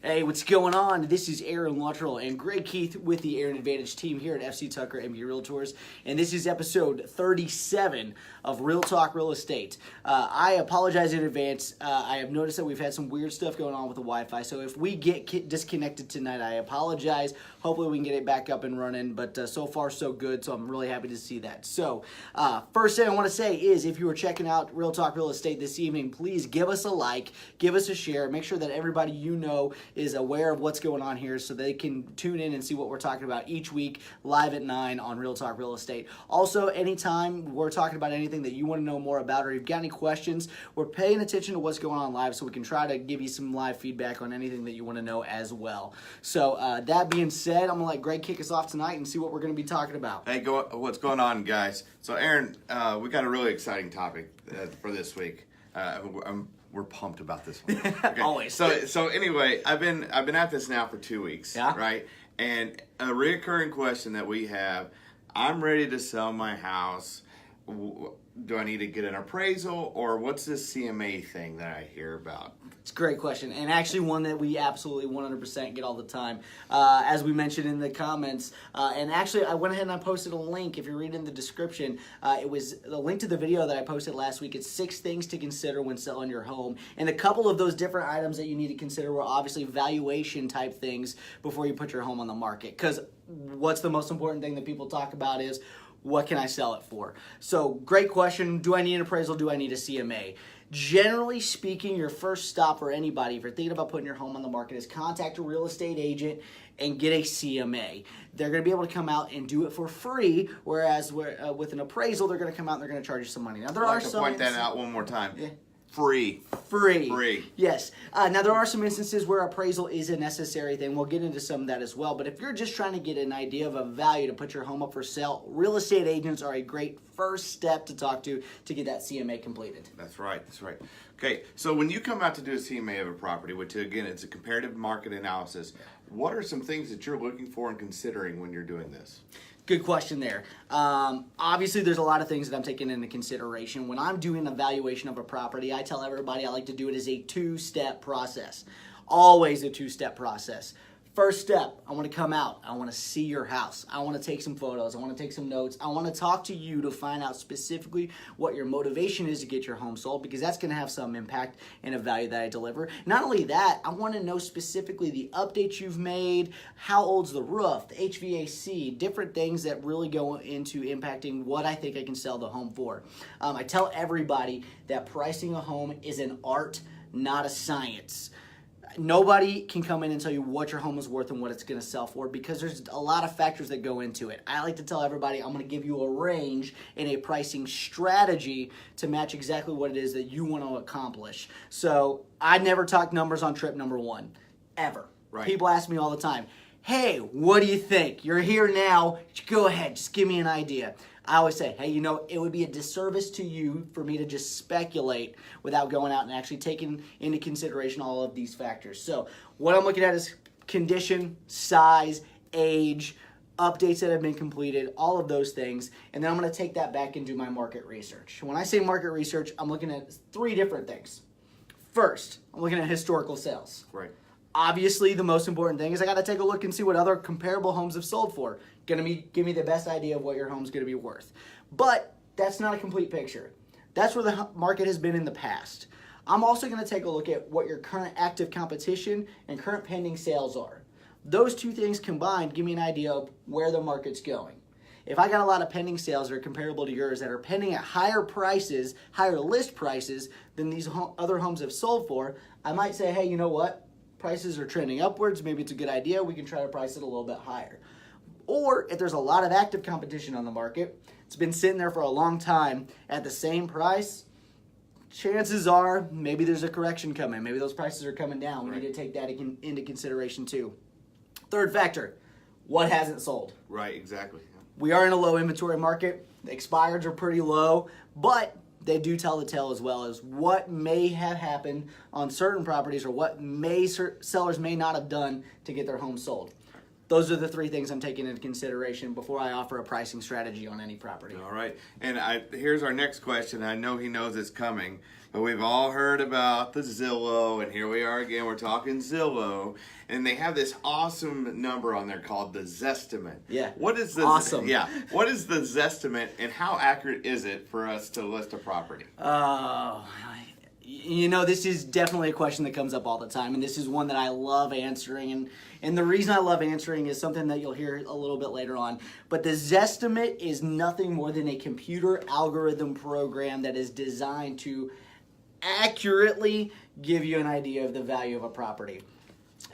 Hey, what's going on? This is Aaron Luttrull and Greg Keith with the Aaron Advantage team here at FC Tucker MB Realtors, and this is episode 37 of Real Talk Real Estate. I apologize in advance. I have noticed that we've had some weird stuff going on with the Wi-Fi, so if we get disconnected tonight, I apologize. Hopefully we can get it back up and running, but so far so good, so I'm really happy to see that. So, first thing I want to say is if you are checking out Real Talk Real Estate this evening, please give us a like, give us a share, make sure that everybody you know is aware of what's going on here so they can tune in and see what we're talking about each week live at 9 on Real Talk Real Estate. Also, anytime we're talking about anything that you want to know more about or you've got any questions, we're paying attention to what's going on live so we can try to give you some live feedback on anything that you want to know as well. So that being said, I'm going to let Greg kick us off tonight and see what we're going to be talking about. Hey, what's going on, guys? So, Aaron, we got a really exciting topic for this week. We're pumped about this one. Okay. Always. So anyway, I've been at this now for 2 weeks, yeah. Right? And a recurring question that we have: I'm ready to sell my house. Do I need to get an appraisal, or what's this CMA thing that I hear about? It's a great question, and actually one that we absolutely 100% get all the time. As we mentioned in the comments, and actually I went ahead and I posted a link. If you read in the description, it was the link to the video that I posted last week. It's 6 things to consider when selling your home, and a couple of those different items that you need to consider were obviously valuation type things before you put your home on the market. Because what's the most important thing that people talk about is, what can I sell it for? So, great question. Do I need an appraisal? Do I need a CMA? Generally speaking, your first stop for anybody, if you're thinking about putting your home on the market, is contact a real estate agent and get a CMA. They're going to be able to come out and do it for free, whereas with an appraisal, they're going to come out and they're going to charge you some money. Now, there are some... point that out one more time. Yeah. Free. Yes. Now, there are some instances where appraisal is a necessary thing. We'll get into some of that as well. But if you're just trying to get an idea of a value to put your home up for sale, real estate agents are a great first step to talk to get that CMA completed. That's right. Okay, so when you come out to do a CMA of a property, which again, it's a comparative market analysis, what are some things that you're looking for and considering when you're doing this? Good question there. Obviously, there's a lot of things that I'm taking into consideration. When I'm doing an evaluation of a property, I tell everybody I like to do it as a 2-step process. Always a 2-step process. First step, I want to come out. I want to see your house. I want to take some photos. I want to take some notes. I want to talk to you to find out specifically what your motivation is to get your home sold, because that's going to have some impact and a value that I deliver. Not only that, I want to know specifically the updates you've made, how old's the roof, the HVAC, different things that really go into impacting what I think I can sell the home for. I tell everybody that pricing a home is an art, not a science. Nobody can come in and tell you what your home is worth and what it's going to sell for, because there's a lot of factors that go into it. I like to tell everybody I'm going to give you a range and a pricing strategy to match exactly what it is that you want to accomplish. So I never talk numbers on trip number 1, ever. Right. People ask me all the time, hey, what do you think? You're here now. Go ahead. Just give me an idea. I always say, hey, it would be a disservice to you for me to just speculate without going out and actually taking into consideration all of these factors. So what I'm looking at is condition, size, age, updates that have been completed, all of those things. And then I'm going to take that back and do my market research. When I say market research, I'm looking at 3 different things. First, I'm looking at historical sales. Right. Obviously, the most important thing is I got to take a look and see what other comparable homes have sold for. Give me the best idea of what your home's going to be worth. But that's not a complete picture. That's where the market has been in the past. I'm also going to take a look at what your current active competition and current pending sales are. Those 2 things combined give me an idea of where the market's going. If I got a lot of pending sales that are comparable to yours that are pending at higher prices, higher list prices than these other homes have sold for, I might say, hey, you know what? Prices are trending upwards. Maybe it's a good idea. We can try to price it a little bit higher. Or if there's a lot of active competition on the market, it's been sitting there for a long time at the same price, chances are maybe there's a correction coming. Maybe those prices are coming down. We need to take that into consideration too. Third factor, what hasn't sold? Right, exactly. We are in a low inventory market. The expireds are pretty low, but they do tell the tale as well as what may have happened on certain properties or what sellers may not have done to get their home sold. Those are the 3 things I'm taking into consideration before I offer a pricing strategy on any property. All right. And here's our next question. I know he knows it's coming. But we've all heard about the Zillow, and here we are again. We're talking Zillow, and they have this awesome number on there called the Zestimate. Yeah. What is the Awesome. Yeah. What is the Zestimate, and how accurate is it for us to list a property? This is definitely a question that comes up all the time, and this is one that I love answering. And the reason I love answering is something that you'll hear a little bit later on. But the Zestimate is nothing more than a computer algorithm program that is designed to accurately give you an idea of the value of a property.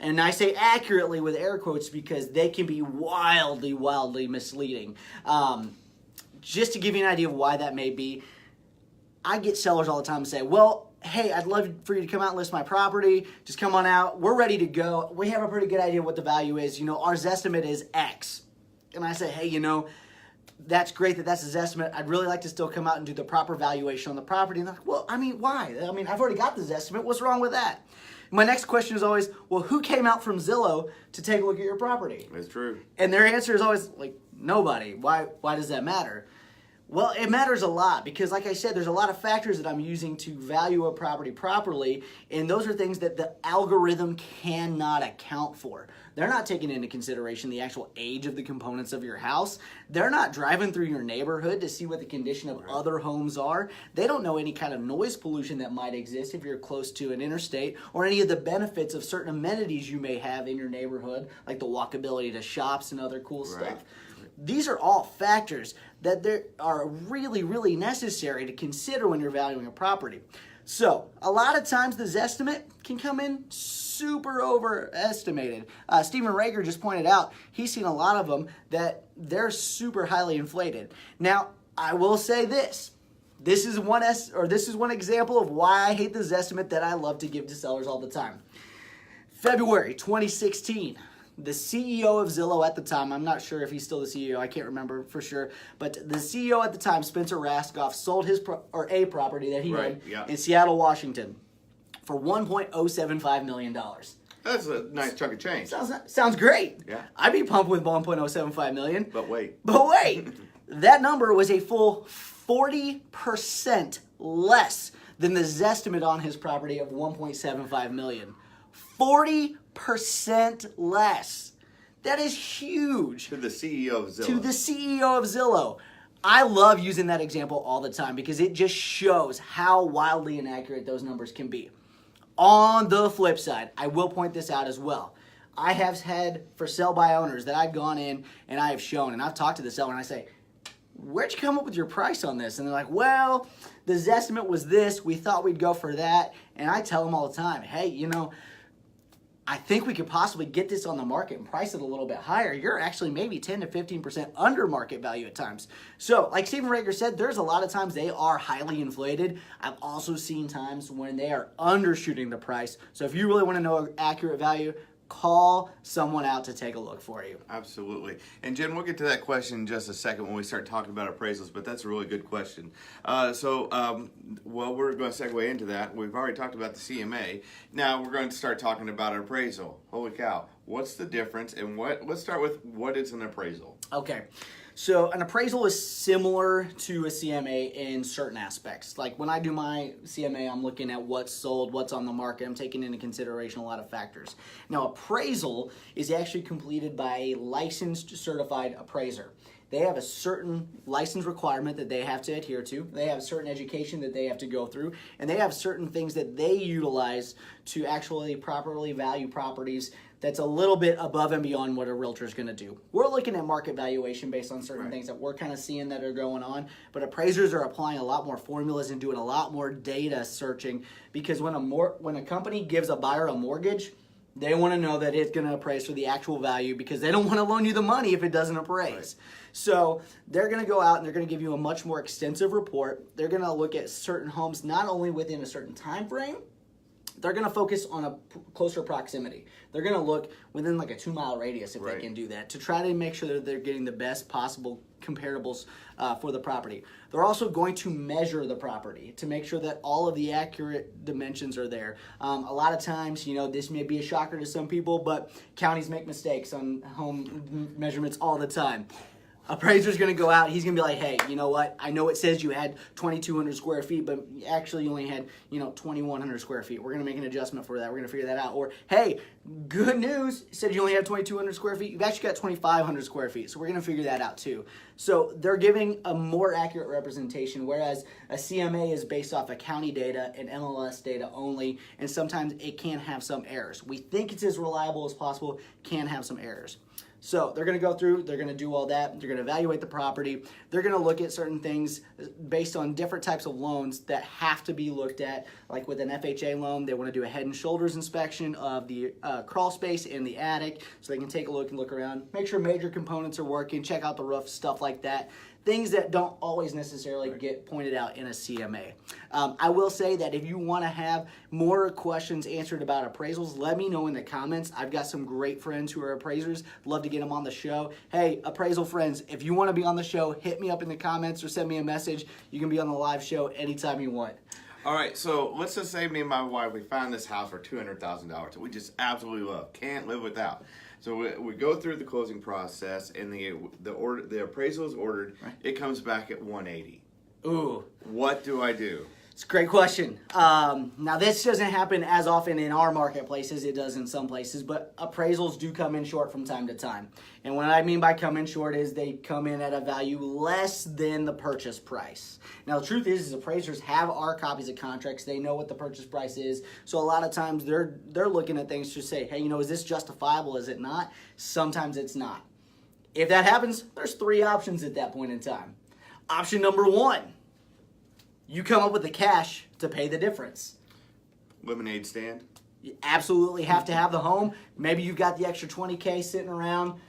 And I say accurately with air quotes because they can be wildly, wildly misleading. Just to give you an idea of why that may be, I get sellers all the time and say, well, hey, I'd love for you to come out and list my property. Just come on out. We're ready to go. We have a pretty good idea what the value is. Our Zestimate is X. And I say, hey, that's great that's a Zestimate. I'd really like to still come out and do the proper valuation on the property. And they're like, well, why? I've already got the Zestimate. What's wrong with that? My next question is always, well, who came out from Zillow to take a look at your property? That's true. And their answer is always, nobody. Why does that matter? Well, it matters a lot because, like I said, there's a lot of factors that I'm using to value a property properly, and those are things that the algorithm cannot account for. They're not taking into consideration the actual age of the components of your house. They're not driving through your neighborhood to see what the condition of other homes are. They don't know any kind of noise pollution that might exist if you're close to an interstate, or any of the benefits of certain amenities you may have in your neighborhood, like the walkability to shops and other cool stuff. These are all factors that are really, really necessary to consider when you're valuing a property. So, a lot of times the Zestimate can come in super overestimated. Stephen Rager just pointed out he's seen a lot of them that they're super highly inflated. Now, I will say this. This is one example of why I hate the Zestimate that I love to give to sellers all the time. February 2016. The CEO of Zillow at the time, I'm not sure if he's still the CEO, I can't remember for sure, but the CEO at the time, Spencer Raskoff, sold a property that he owned in Seattle, Washington for $1.075 million. That's a nice chunk of change. Sounds great. Yeah. I'd be pumped with $1.075 million. But wait. That number was a full 40% less than the Zestimate on his property of $1.75 million. 40% less. That is huge. To the CEO of Zillow. To the CEO of Zillow. I love using that example all the time because it just shows how wildly inaccurate those numbers can be. On the flip side, I will point this out as well. I have had for sale by owners that I've gone in and I have shown, and I've talked to the seller and I say, where'd you come up with your price on this? And they're like, well, the Zestimate was this. We thought we'd go for that. And I tell them all the time, hey, I think we could possibly get this on the market and price it a little bit higher. You're actually maybe 10 to 15% under market value at times. So, like Stephen Rager said, there's a lot of times they are highly inflated. I've also seen times when they are undershooting the price. So if you really want to know an accurate value, call someone out to take a look for you. Absolutely. And Jen, we'll get to that question in just a second when we start talking about appraisals, but that's a really good question. Well, we're going to segue into that. We've already talked about the CMA. Now we're going to start talking about an appraisal. Holy cow. What's the difference? And let's start with what is an appraisal? Okay. So an appraisal is similar to a CMA in certain aspects. Like when I do my CMA, I'm looking at what's sold, what's on the market. I'm taking into consideration a lot of factors. Now, appraisal is actually completed by a licensed certified appraiser. They have a certain license requirement that they have to adhere to. They have a certain education that they have to go through. And they have certain things that they utilize to actually properly value properties that's a little bit above and beyond what a realtor is going to do. We're looking at market valuation based on certain things that we're kind of seeing that are going on, but appraisers are applying a lot more formulas and doing a lot more data searching because when a company gives a buyer a mortgage, they want to know that it's going to appraise for the actual value because they don't want to loan you the money if it doesn't appraise. Right. So they're going to go out and they're going to give you a much more extensive report. They're going to look at certain homes not only within a certain time frame, they're going to focus on a closer proximity. They're going to look within like a 2-mile radius if they can do that to try to make sure that they're getting the best possible comparables for the property. They're also going to measure the property to make sure that all of the accurate dimensions are there. A lot of times, this may be a shocker to some people, but counties make mistakes on home measurements all the time. Appraiser's going to go out. He's going to be like, hey, you know what? I know it says you had 2,200 square feet, but actually you only had, 2,100 square feet. We're going to make an adjustment for that. We're going to figure that out. Or, hey, good news. It said you only have 2,200 square feet. You've actually got 2,500 square feet. So we're going to figure that out too. So they're giving a more accurate representation, whereas a CMA is based off of county data and MLS data only, and sometimes it can have some errors. We think it's as reliable as possible, can have some errors. So they're going to go through, they're going to do all that, they're going to evaluate the property, they're going to look at certain things based on different types of loans that have to be looked at. Like with an FHA loan, they want to do a head and shoulders inspection of the crawl space in the attic, so they can take a look and look around, make sure major components are working, check out the roof, stuff like that. Things that don't always necessarily get pointed out in a CMA. I will say that if you want to have more questions answered about appraisals, let me know in the comments. I've got some great friends who are appraisers. Love to get them on the show. Hey, appraisal friends, if you want to be on the show, hit me up in the comments or send me a message. You can be on the live show anytime you want. All right, so let's just say me and my wife, we found this house for $200,000 that we just absolutely love, can't live without. So we go through the closing process, and the appraisal is ordered. Right. It comes back at 180. Ooh. What do I do? It's a great question. Now, this doesn't happen as often in our marketplace as it does in some places, but appraisals do come in short from time to time. And what I mean by come in short is they come in at a value less than the purchase price. Now, the truth is appraisers have our copies of contracts. They know what the purchase price is. So a lot of times they're looking at things to say, hey, is this justifiable? Is it not? Sometimes it's not. If that happens, there's three options at that point in time. Option number one, you come up with the cash to pay the difference. Lemonade stand? You absolutely have to have the home. Maybe you've got the extra $20K sitting around.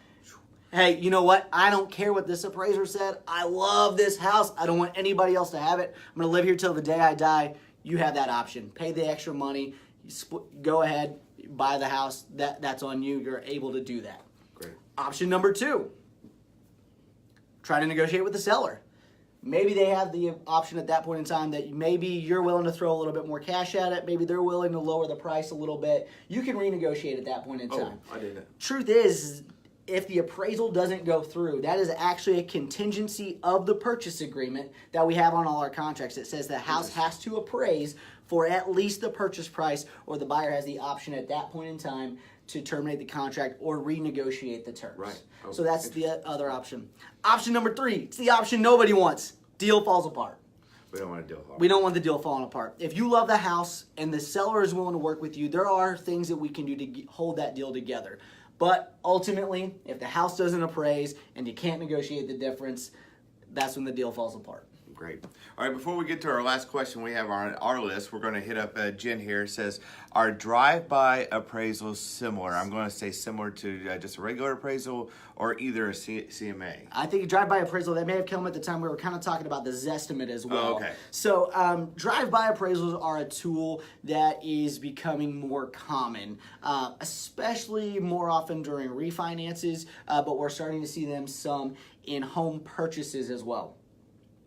Hey, you know what? I don't care what this appraiser said. I love this house. I don't want anybody else to have it. I'm going to live here till the day I die. You have that option. Pay the extra money. Go ahead, buy the house. That's on you. You're able to do that. Great. Option number two, try to negotiate with the seller. Maybe they have the option at that point in time that maybe you're willing to throw a little bit more cash at it. Maybe they're willing to lower the price a little bit. You can renegotiate at that point in time. Oh, I didn't. Truth is, if the appraisal doesn't go through, that is actually a contingency of the purchase agreement that we have on all our contracts. It says the house has to appraise for at least the purchase price, or the buyer has the option at that point in time to terminate the contract or renegotiate the terms. Right. Okay. So that's the other option. Option number three, it's the option nobody wants. Deal falls apart. We don't want a deal falling apart. We don't want the deal falling apart. If you love the house and the seller is willing to work with you, there are things that we can do to hold that deal together. But ultimately, if the house doesn't appraise and you can't negotiate the difference, that's when the deal falls apart. Great. All right, before we get to our last question we have on our list, we're going to hit up Jen here. It says, are drive-by appraisals similar? I'm going to say similar to just a regular appraisal or either a CMA. I think a drive-by appraisal, that may have come at the time we were kind of talking about the Zestimate as well. Oh, okay. So drive-by appraisals are a tool that is becoming more common, especially more often during refinances, but we're starting to see them some in home purchases as well.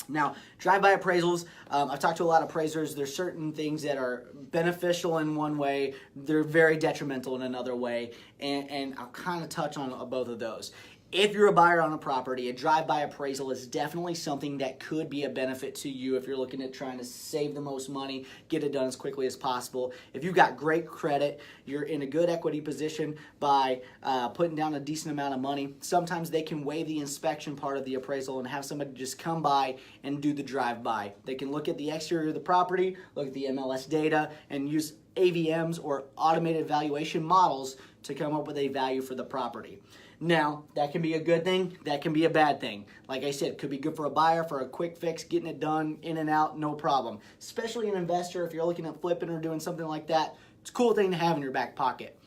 Now, drive-by appraisals, I've talked to a lot of appraisers. There's certain things that are beneficial in one way. They're very detrimental in another way, and I'll kind of touch on both of those. If you're a buyer on a property, a drive-by appraisal is definitely something that could be a benefit to you if you're looking at trying to save the most money, get it done as quickly as possible. If you've got great credit, you're in a good equity position by putting down a decent amount of money, sometimes they can waive the inspection part of the appraisal and have somebody just come by and do the drive-by. They can look at the exterior of the property, look at the MLS data, and use AVMs or automated valuation models to come up with a value for the property. Now, that can be a good thing, that can be a bad thing. Like I said, could be good for a buyer for a quick fix, getting it done, in and out, no problem. Especially an investor, if you're looking at flipping or doing something like that, it's a cool thing to have in your back pocket.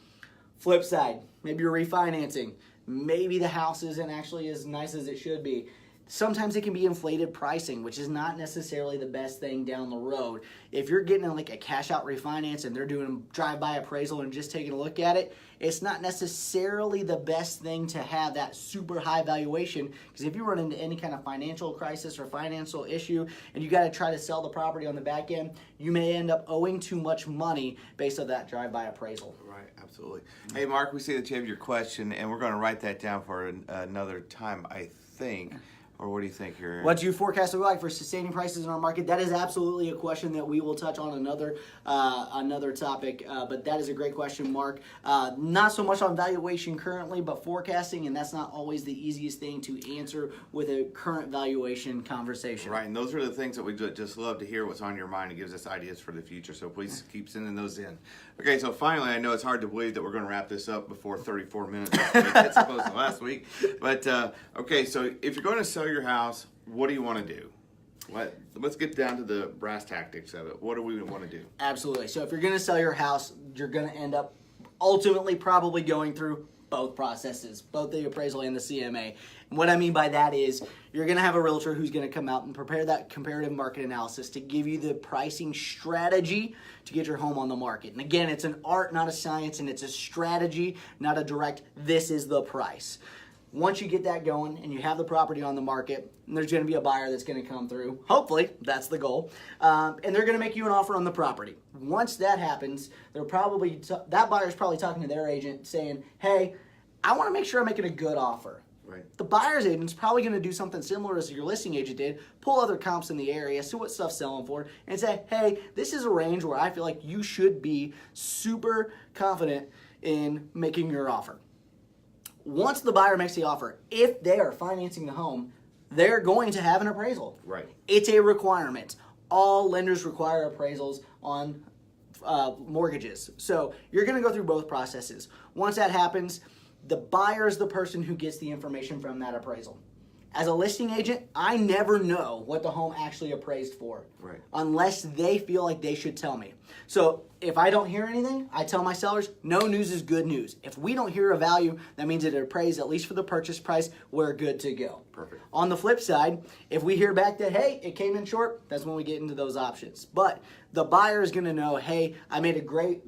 Flip side, maybe you're refinancing. Maybe the house isn't actually as nice as it should be. Sometimes it can be inflated pricing, which is not necessarily the best thing down the road. If you're getting like a cash out refinance and they're doing drive-by appraisal and just taking a look at it, it's not necessarily the best thing to have that super high valuation, because if you run into any kind of financial crisis or financial issue and you got to try to sell the property on the back end, you may end up owing too much money based on that drive-by appraisal. Right, absolutely. Hey, Mark, we see that you have your question, and we're going to write that down for another time, I think? Or what do you think here? What do you forecast look like for sustaining prices in our market? That is absolutely a question that we will touch on another topic, but that is a great question, Mark. Not so much on valuation currently, but forecasting, and that's not always the easiest thing to answer with a current valuation conversation. Right, and those are the things that we just love to hear what's on your mind. It gives us ideas for the future, so please keep sending those in. Okay, so finally, I know it's hard to believe that we're going to wrap this up before 34 minutes as opposed to last week, but okay, so if you're going to sell your house, what do you want to do? Let's get down to the brass tactics of it. What do we want to do? Absolutely. So if you're going to sell your house, you're going to end up ultimately probably going through both processes, both the appraisal and the CMA. And what I mean by that is you're going to have a realtor who's going to come out and prepare that comparative market analysis to give you the pricing strategy to get your home on the market. And again, it's an art, not a science, and it's a strategy, not a direct, this is the price. Once you get that going and you have the property on the market, there's going to be a buyer that's going to come through. Hopefully, that's the goal. And they're going to make you an offer on the property. Once that happens, that buyer's probably talking to their agent saying, hey, I want to make sure I'm making a good offer. Right. The buyer's agent's probably going to do something similar as your listing agent did, pull other comps in the area, see what stuff's selling for, and say, hey, this is a range where I feel like you should be super confident in making your offer. Once the buyer makes the offer, if they are financing the home, they're going to have an appraisal. Right. It's a requirement. All lenders require appraisals on mortgages. So you're going to go through both processes. Once that happens, the buyer is the person who gets the information from that appraisal. As a listing agent, I never know what the home actually appraised for, right, unless they feel like they should tell me. So if I don't hear anything, I tell my sellers, no news is good news. If we don't hear a value, that means it appraised at least for the purchase price, we're good to go. Perfect. On the flip side, if we hear back that, hey, it came in short, that's when we get into those options. But the buyer is going to know, hey, I made a great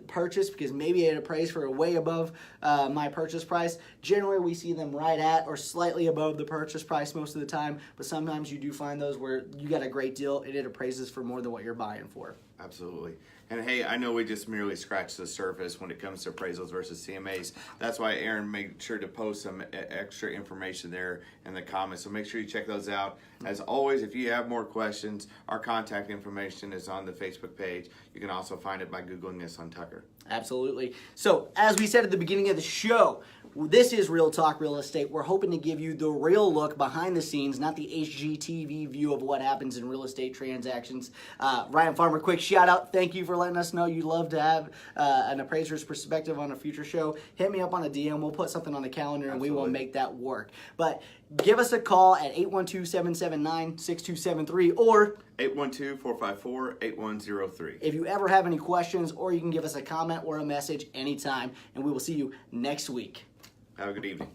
purchase because maybe it appraised for way above my purchase price. Generally, we see them right at or slightly above the purchase price most of the time, but sometimes you do find those where you got a great deal and it appraises for more than what you're buying for. Absolutely. And hey, I know we just merely scratched the surface when it comes to appraisals versus CMAs. That's why Aaron made sure to post some extra information there in the comments. So make sure you check those out. As always, if you have more questions, our contact information is on the Facebook page. You can also find it by Googling this on Tucker. Absolutely. So, as we said at the beginning of the show, this is Real Talk Real Estate. We're hoping to give you the real look behind the scenes, not the HGTV view of what happens in real estate transactions. Ryan Farmer, quick shout out. Thank you for letting us know you'd love to have an appraiser's perspective on a future show. Hit me up on a DM. We'll put something on the calendar and Absolutely. we will make that work. But give us a call at 812-779-6273 or 812-454-8103. if you ever have any questions, or you can give us a comment or a message anytime, and we will see you next week. Have a good evening.